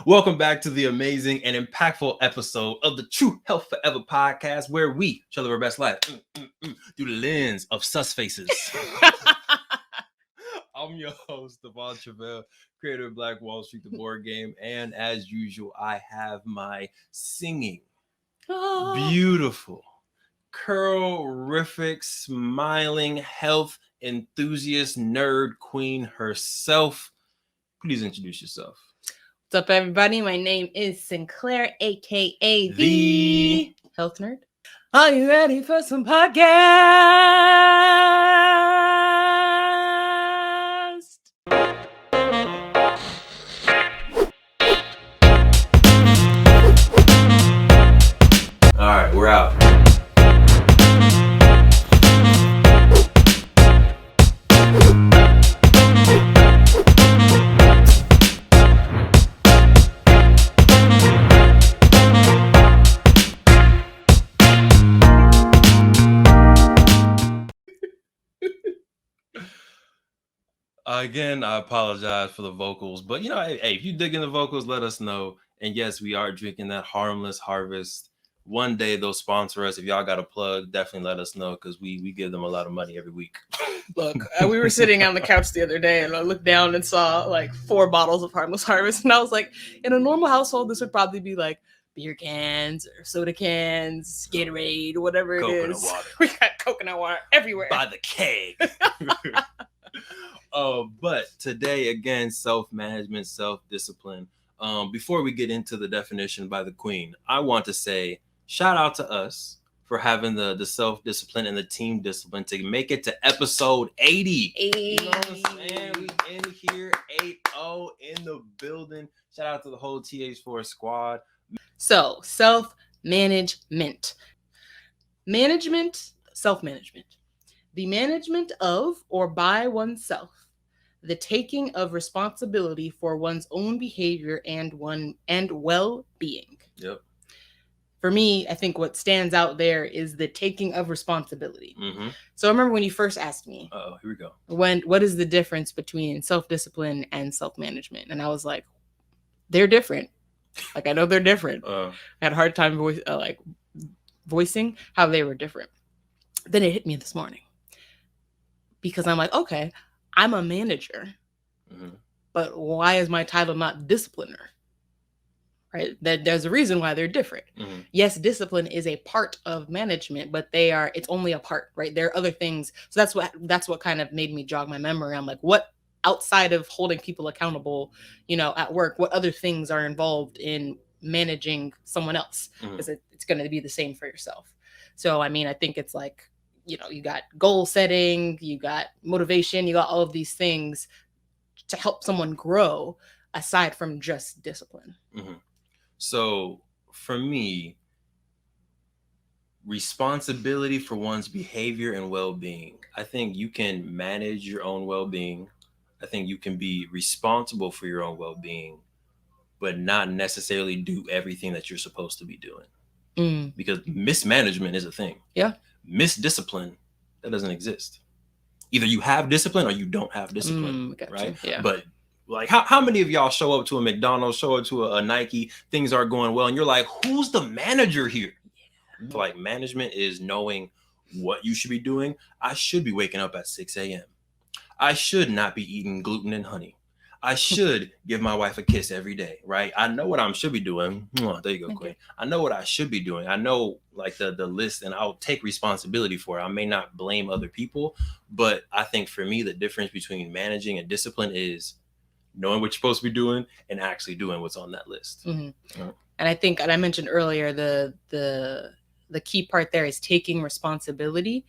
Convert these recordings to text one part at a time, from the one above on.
Welcome back to the amazing and impactful episode of the True Health Forever podcast, where we show our best life through the lens of sus faces. I'm your host, Truvel, creator of Black Wall Street, the board game, and as usual, I have my singing, beautiful, curl-rific, smiling, health enthusiast, nerd queen herself. Please introduce yourself. What's up, everybody? My name is Sinclair, aka The Health Nerd. Are you ready for some podcast? All right, we're out. Again, I apologize for the vocals, but hey, if you dig in the vocals, let us know. And yes, we are drinking that Harmless Harvest. One day they'll sponsor us. If y'all got a plug, definitely let us know because we give them a lot of money every week. Look, we were sitting on the couch the other day and I looked down and saw like 4 bottles of Harmless Harvest. And I was like, in a normal household, this would probably be like beer cans or soda cans, Gatorade, whatever it Coconut is. water. We got coconut water everywhere. By the keg. But today, again, self-management, self-discipline. Before we get into the definition by the Queen, I want to say shout out to us for having the self-discipline and the team discipline to make it to episode 80. 80. You know what I'm saying? We in here, 8-0 in the building. Shout out to the whole TH4 squad. So, self-management. Management, self-management. The management of or by oneself. The taking of responsibility for one's own behavior and well-being. Yep. For me, I think what stands out there is the taking of responsibility. Mm-hmm. So I remember when you first asked me, here we go. What is the difference between self-discipline and self-management? And I was like, they're different. Like, I know they're different. I had a hard time voicing how they were different. Then it hit me this morning. Because I'm like, okay, I'm a manager, but why is my title not discipliner? Right? There's a reason why they're different. Mm-hmm. Yes, discipline is a part of management, but it's only a part, right? There are other things. So that's what kind of made me jog my memory. I'm like, what outside of holding people accountable, at work, what other things are involved in managing someone else? Because it's going to be the same for yourself. So, I mean, I think it's like, you got goal setting, you got motivation, you got all of these things to help someone grow aside from just discipline. Mm-hmm. So for me, responsibility for one's behavior and well-being. I think you can manage your own well-being. I think you can be responsible for your own well-being, but not necessarily do everything that you're supposed to be doing. Because mismanagement is a thing. Yeah. Misdiscipline, that doesn't exist. Either you have discipline or you don't have discipline, right? Yeah. But like, how many of y'all show up to a McDonald's, show up to a Nike, things are going well, and you're like, who's the manager here? Yeah. Like, management is knowing what you should be doing. I should be waking up at 6 a.m. I should not be eating gluten and honey. I should give my wife a kiss every day, right? I know what I should be doing. There you go, Queen. I know what I should be doing. I know like the list, and I'll take responsibility for it. I may not blame other people, but I think for me, the difference between managing and discipline is knowing what you're supposed to be doing and actually doing what's on that list. Mm-hmm. And I think, and I mentioned earlier, the key part there is taking responsibility.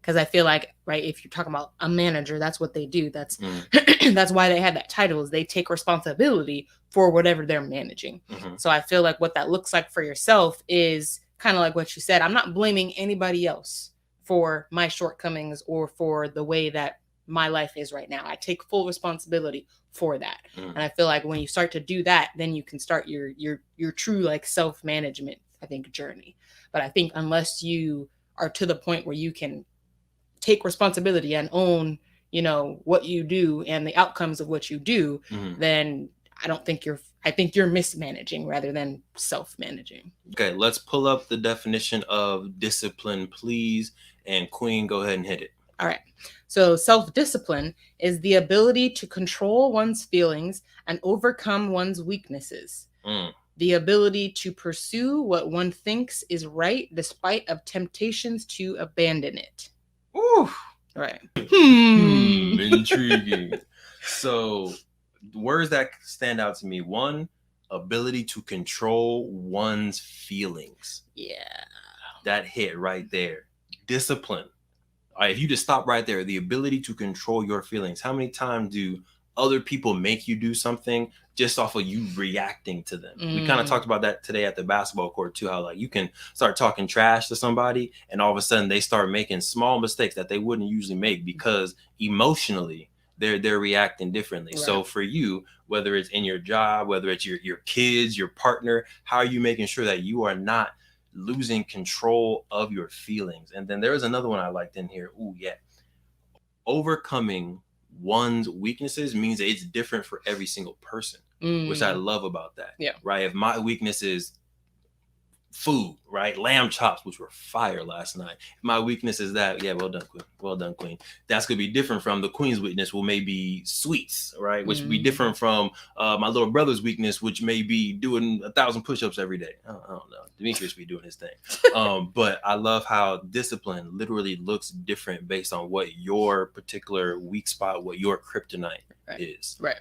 Because I feel like, right, if you're talking about a manager, that's what they do. That's that's why they have that title, is they take responsibility for whatever they're managing. Mm-hmm. So I feel like what that looks like for yourself is kind of like what you said. I'm not blaming anybody else for my shortcomings or for the way that my life is right now. I take full responsibility for that. And I feel like when you start to do that, then you can start your true like self-management, I think, journey. But I think unless you are to the point where you can take responsibility and own, what you do and the outcomes of what you do, then I think you're mismanaging rather than self-managing. Okay, let's pull up the definition of discipline, please. And Queen, go ahead and hit it. All right. So self-discipline is the ability to control one's feelings and overcome one's weaknesses. The ability to pursue what one thinks is right despite of temptations to abandon it. Ooh. Right. Intriguing. So words that stand out to me: one, ability to control one's feelings. Yeah. That hit right there. Discipline. All right, if you just stop right there, the ability to control your feelings. How many times do other people make you do something just off of you reacting to them? We kind of talked about that today at the basketball court too, how like you can start talking trash to somebody and all of a sudden they start making small mistakes that they wouldn't usually make because emotionally they're reacting differently. Right. So for you, whether it's in your job, whether it's your kids, your partner, how are you making sure that you are not losing control of your feelings? And then there was another one I liked in here. Ooh, yeah. Overcoming one's weaknesses means that it's different for every single person, which I love about that. Yeah. Right. If my weakness is food, right? Lamb chops, which were fire last night. My weakness is that, yeah, well done, Queen. Well done, Queen. That's going to be different from the Queen's weakness, will maybe sweets, right? Which would be different from my little brother's weakness, which may be doing 1,000 push-ups every day. I don't know. Demetrius be doing his thing. But I love how discipline literally looks different based on what your particular weak spot, what your kryptonite is. Right.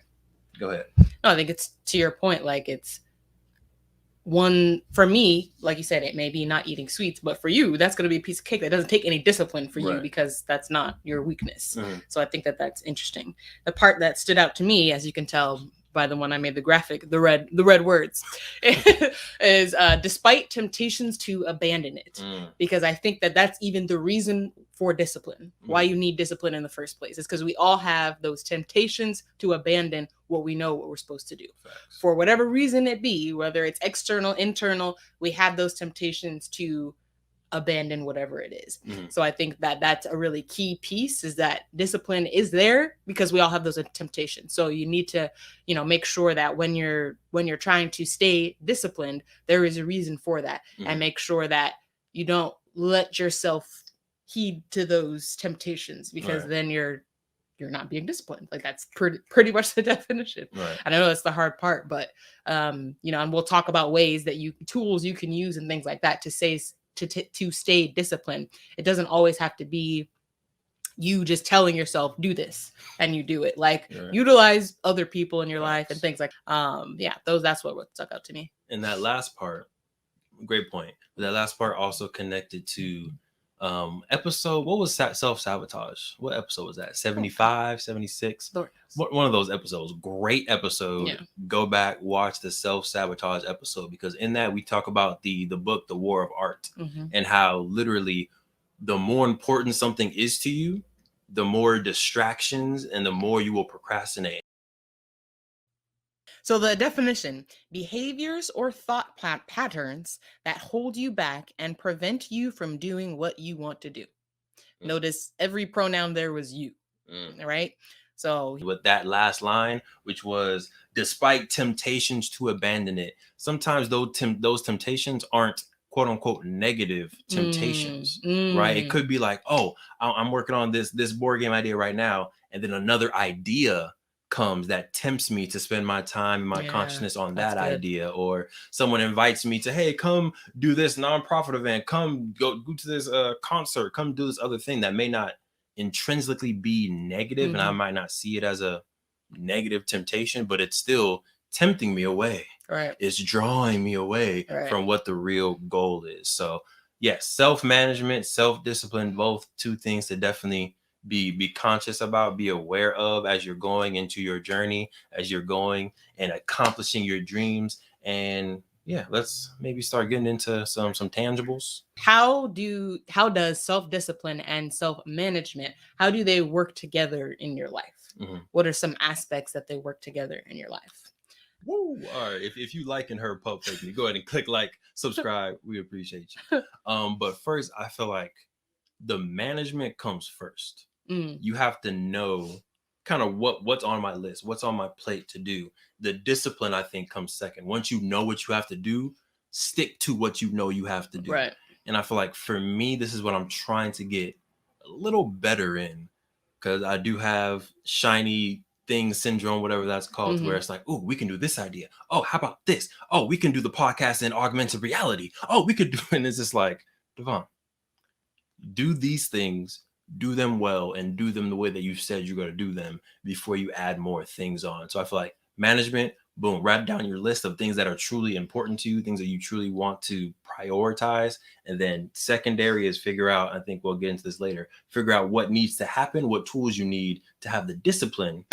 Go ahead. No, I think it's to your point. Like it's one for me, like you said, it may be not eating sweets, but for you, that's going to be a piece of cake that doesn't take any discipline for you because that's not your weakness. So I think that that's interesting. The part that stood out to me, as you can tell by the one I made the graphic, the red words, is despite temptations to abandon it, because I think that that's even the reason for discipline, why you need discipline in the first place. It's because we all have those temptations to abandon what we know what we're supposed to do. Facts. For whatever reason it be, whether it's external, internal, we have those temptations to abandon whatever it is. So I think that that's a really key piece, is that discipline is there because we all have those temptations. So you need to, make sure that when you're trying to stay disciplined, there is a reason for that, and make sure that you don't let yourself heed to those temptations, because then you're not being disciplined. Like that's pretty much the definition. Right. And I know that's the hard part, but and we'll talk about ways that tools you can use and things like that to stay disciplined. It doesn't always have to be you just telling yourself do this and you do it. Like utilize other people in your life and things like that's what stuck out to me. And that last part, great point. That last part also connected to episode, what was self-sabotage? What episode was that? 75, 76? One of those episodes. Great episode. Yeah. Go back, watch the self-sabotage episode, because in that we talk about the book, The War of Art, and how literally the more important something is to you, the more distractions and the more you will procrastinate. So the definition: behaviors or thought patterns that hold you back and prevent you from doing what you want to do. Notice every pronoun there was you, right? So with that last line, which was despite temptations to abandon it, sometimes those temptations aren't quote unquote negative temptations, right? It could be like, oh, I'm working on this board game idea right now, and then another idea comes that tempts me to spend my time and my consciousness on that idea. Or someone invites me to, hey, come do this nonprofit event, come go to this concert, come do this other thing that may not intrinsically be negative, and I might not see it as a negative temptation, but it's still tempting me away. Right. It's drawing me away from what the real goal is. So yes, self-management, self-discipline, both two things to definitely be conscious about, be aware of as you're going into your journey, as you're going and accomplishing your dreams. And yeah, let's maybe start getting into some tangibles. How does self-discipline and self-management, how do they work together in your life? What are some aspects that they work together in your life? Woo! All right. If you liking her pulp fake me, go ahead and click like, subscribe. We appreciate you. But first, I feel like the management comes first. You have to know kind of what's on my list, what's on my plate to do. The discipline, I think, comes second. Once you know what you have to do, stick to what you know you have to do. Right. And I feel like for me, this is what I'm trying to get a little better in, because I do have shiny thing syndrome, whatever that's called, where it's like, oh, we can do this idea. Oh, how about this? Oh, we can do the podcast in augmented reality. Oh, we could do, and it's just like, Devon, do these things, do them well, and do them the way that you said you're going to do them before you add more things on. So I feel like management, boom, write down your list of things that are truly important to you, things that you truly want to prioritize. And then secondary is figure out, I think we'll get into this later, figure out what needs to happen, what tools you need to have the discipline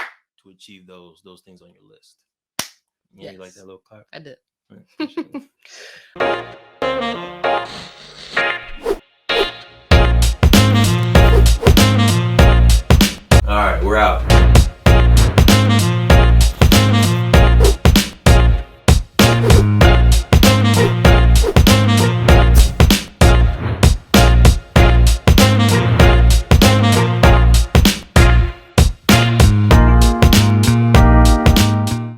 to achieve those things on your list. Yeah, yes. You like that little clap? I did. All right, we're out.